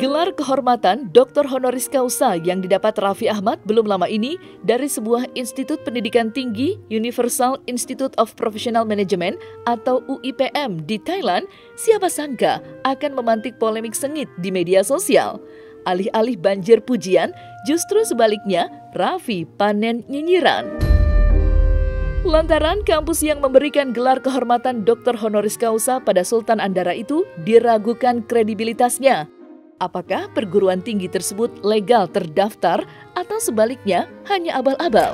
Gelar kehormatan Dr. Honoris Causa yang didapat Raffi Ahmad belum lama ini dari sebuah institut pendidikan tinggi Universal Institute of Professional Management atau UIPM di Thailand, siapa sangka akan memantik polemik sengit di media sosial. Alih-alih banjir pujian, justru sebaliknya Raffi panen nyinyiran. Lantaran kampus yang memberikan gelar kehormatan Dr. Honoris Causa pada Sultan Andara itu diragukan kredibilitasnya. Apakah perguruan tinggi tersebut legal terdaftar atau sebaliknya hanya abal-abal?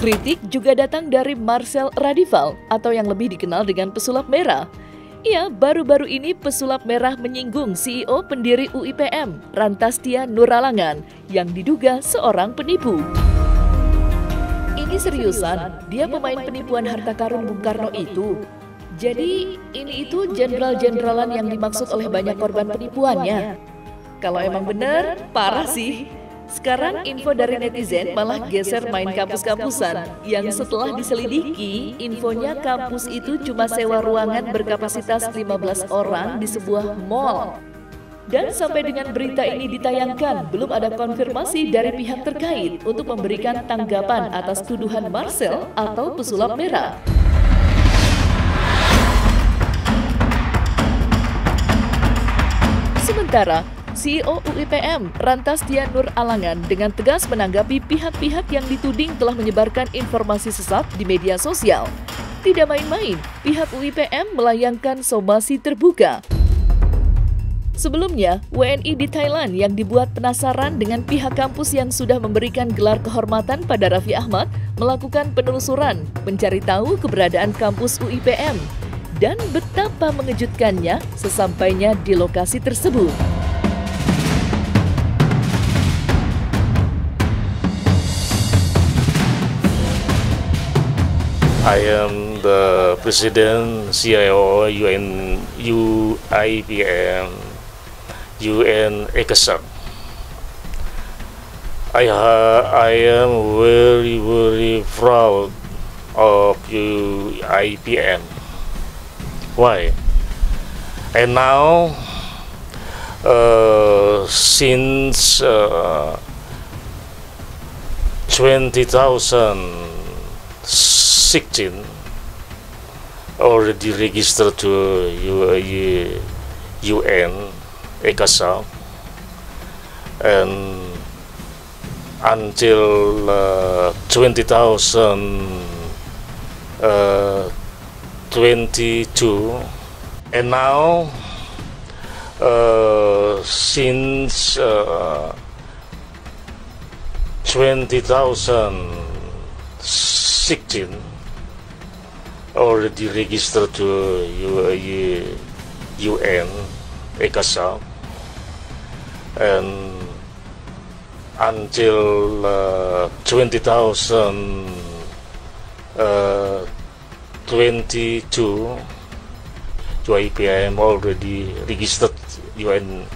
Kritik juga datang dari Marcel Radival atau yang lebih dikenal dengan pesulap merah. Ya, baru-baru ini pesulap merah menyinggung CEO pendiri UIPM, Rantastia Nuralangan, yang diduga seorang penipu. Ini seriusan, dia pemain penipuan harta karun Bung Karno itu. Jadi, ini itu jenderal-jenderalan yang dimaksud oleh banyak korban penipuannya. Kalau emang benar, parah sih. Sekarang info dari netizen malah geser main kampus-kampusan yang setelah diselidiki, infonya kampus itu cuma sewa ruangan berkapasitas 15 orang di sebuah mall. Dan sampai dengan berita ini ditayangkan, belum ada konfirmasi dari pihak terkait untuk memberikan tanggapan atas tuduhan Marcel atau pesulap merah. Sementara, CEO UIPM, Rantastia Nuralangan, dengan tegas menanggapi pihak-pihak yang dituding telah menyebarkan informasi sesat di media sosial. Tidak main-main, pihak UIPM melayangkan somasi terbuka. Sebelumnya, WNI di Thailand yang dibuat penasaran dengan pihak kampus yang sudah memberikan gelar kehormatan pada Raffi Ahmad melakukan penelusuran, mencari tahu keberadaan kampus UIPM, dan betapa mengejutkannya sesampainya di lokasi tersebut. I am the President CIO UIPM UN ECASAP. I am very proud of UIPM. Why? And now since 2016 already registered to UN ECASAP, and until 2022, and now since 2016 already registered to UN ECASAP, and until 2022 UIPM already registered UN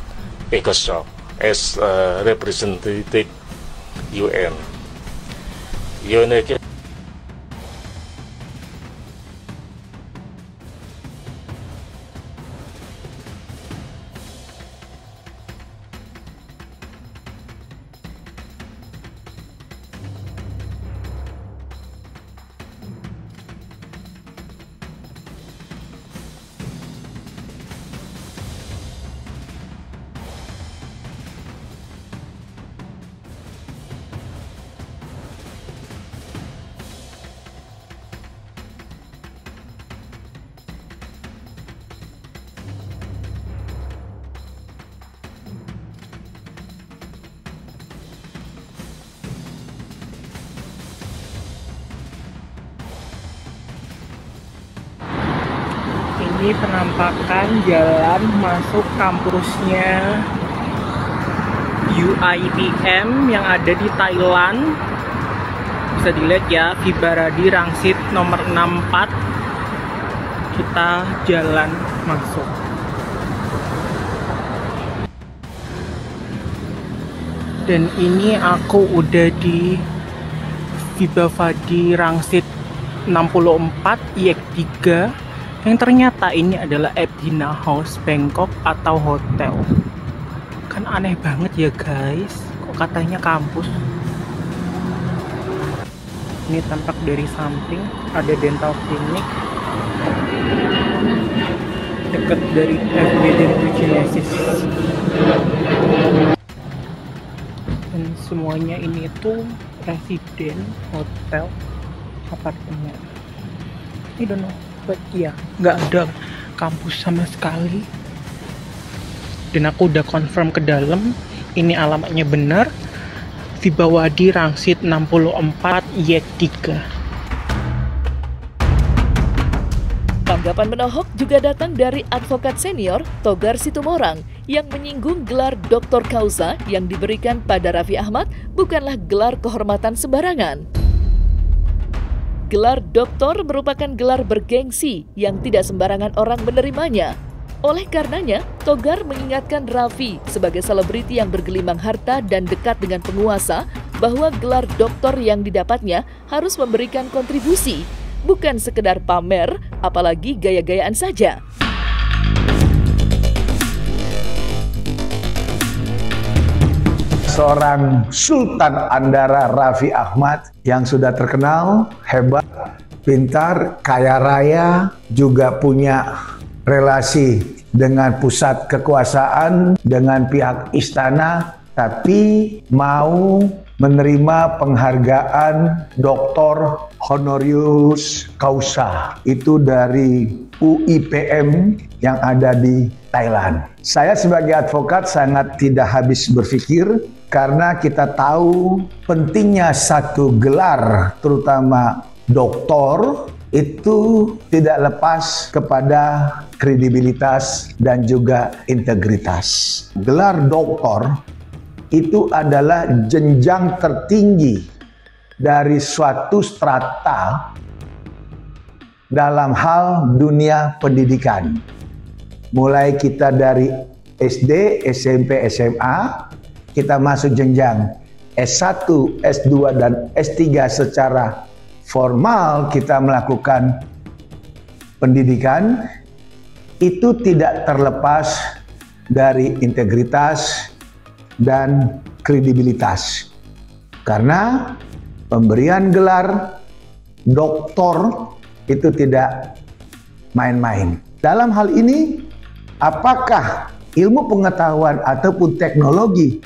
ECASAP as representative UN. Ini penampakan jalan masuk kampusnya UiPM yang ada di Thailand. Bisa dilihat ya, Vibaradi Rangsit nomor 64. Kita jalan masuk. Dan ini aku udah di Vibavadi Rangsit 64 IEK 3, yang ternyata ini adalah Ebina House Bangkok atau hotel. Kan aneh banget ya guys, kok katanya kampus. Ini tampak dari samping ada dental clinic dekat dari FBD Genesis. Dan semuanya ini itu residen, hotel, apartemen. I don't know, but ya nggak ada kampus sama sekali. Dan aku udah confirm ke dalam, ini alamatnya benar, Vibavadi Rangsit 64 IEK 3. Tanggapan menohok juga datang dari advokat senior Togar Situmorang yang menyinggung gelar Doktor Causa yang diberikan pada Raffi Ahmad bukanlah gelar kehormatan sembarangan. Gelar doktor merupakan gelar bergengsi yang tidak sembarangan orang menerimanya. Oleh karenanya, Togar mengingatkan Raffi sebagai selebriti yang bergelimang harta dan dekat dengan penguasa bahwa gelar doktor yang didapatnya harus memberikan kontribusi, bukan sekedar pamer, apalagi gaya-gayaan saja. Seorang Sultan Andara Raffi Ahmad yang sudah terkenal, hebat, pintar, kaya raya, juga punya relasi dengan pusat kekuasaan, dengan pihak istana, tapi mau menerima penghargaan Doktor Honoris Causa itu dari UiPM yang ada di Thailand. Saya sebagai advokat sangat tidak habis berpikir karena kita tahu pentingnya satu gelar, terutama doktor, itu tidak lepas kepada kredibilitas dan juga integritas. Gelar doktor itu adalah jenjang tertinggi dari suatu strata dalam hal dunia pendidikan. Mulai kita dari SD, SMP, SMA, kita masuk jenjang S1, S2, dan S3 secara formal kita melakukan pendidikan, itu tidak terlepas dari integritas dan kredibilitas. Karena pemberian gelar doktor itu tidak main-main. Dalam hal ini, apakah ilmu pengetahuan ataupun teknologi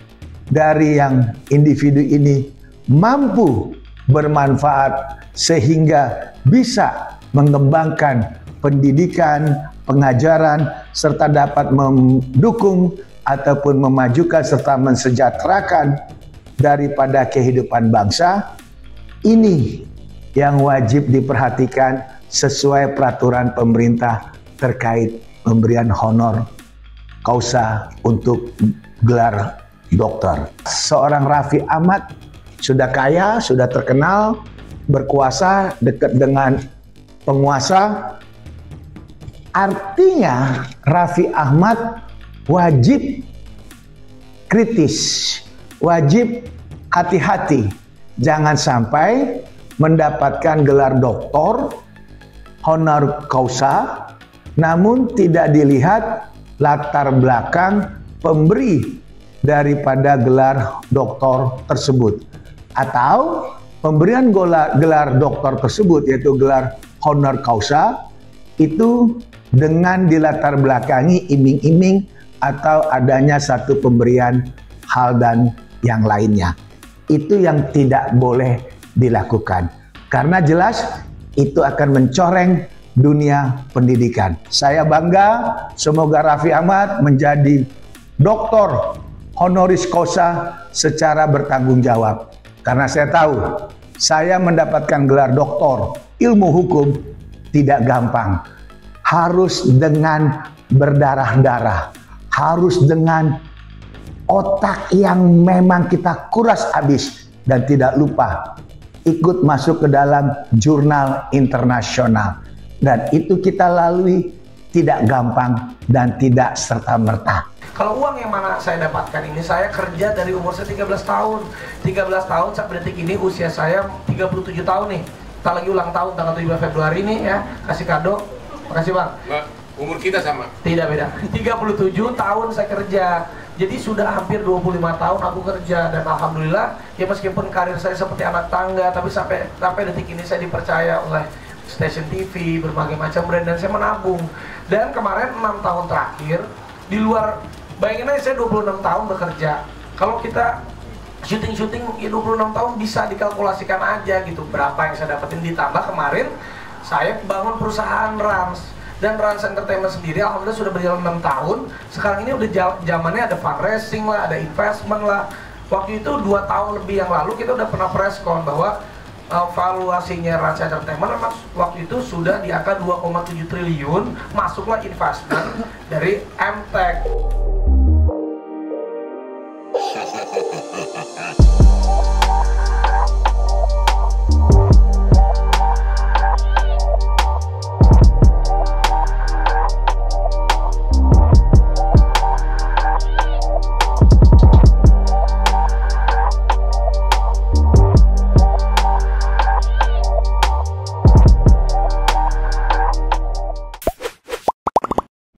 dari yang individu ini mampu bermanfaat sehingga bisa mengembangkan pendidikan, pengajaran, serta dapat mendukung ataupun memajukan serta mensejahterakan daripada kehidupan bangsa. Ini yang wajib diperhatikan sesuai peraturan pemerintah terkait pemberian honor causa untuk gelar dokter. Seorang Raffi Ahmad sudah kaya, sudah terkenal, berkuasa, dekat dengan penguasa. Artinya Raffi Ahmad wajib kritis, wajib hati-hati. Jangan sampai mendapatkan gelar doktor, honor causa, namun tidak dilihat latar belakang pemberi daripada gelar doktor tersebut. Atau pemberian gelar doktor tersebut, yaitu gelar honor causa, itu dengan dilatar belakangi iming-iming atau adanya satu pemberian hal dan yang lainnya. Itu yang tidak boleh dilakukan. Karena jelas itu akan mencoreng dunia pendidikan. Saya bangga, semoga Raffi Ahmad menjadi doktor honoris causa secara bertanggung jawab. Karena saya tahu, saya mendapatkan gelar doktor ilmu hukum tidak gampang. harus dengan berdarah-darah, harus dengan otak yang memang kita kuras habis, dan tidak lupa ikut masuk ke dalam jurnal internasional. Dan itu kita lalui tidak gampang dan tidak serta-merta. Kalau uang yang mana saya dapatkan ini, saya kerja dari umur saya 13 tahun. 13 tahun sampai detik ini usia saya 37 tahun nih. Kita lagi ulang tahun tanggal 17 Februari nih ya. Kasih kado. Makasih Bang. Nggak, umur kita sama. Tidak beda. 37 tahun saya kerja. Jadi sudah hampir 25 tahun aku kerja, dan alhamdulillah ya meskipun karir saya seperti anak tangga, tapi sampai detik ini saya dipercaya oleh stasiun TV, berbagai macam brand, dan saya menabung. Dan kemarin 6 tahun terakhir di luar, bayangin aja saya 26 tahun bekerja. Kalau kita syuting ya 26 tahun bisa dikalkulasikan aja gitu berapa yang saya dapetin, ditambah kemarin saya bangun perusahaan Rans. Dan Rans Entertainment sendiri alhamdulillah sudah berjalan 6 tahun. Sekarang ini udah zamannya ada fundraising lah, ada investment lah. Waktu itu 2 tahun lebih yang lalu kita udah pernah press con bahwa valuasinya Rans Entertainment memang waktu itu sudah di angka 2,7 triliun. Masuklah investment dari MTech.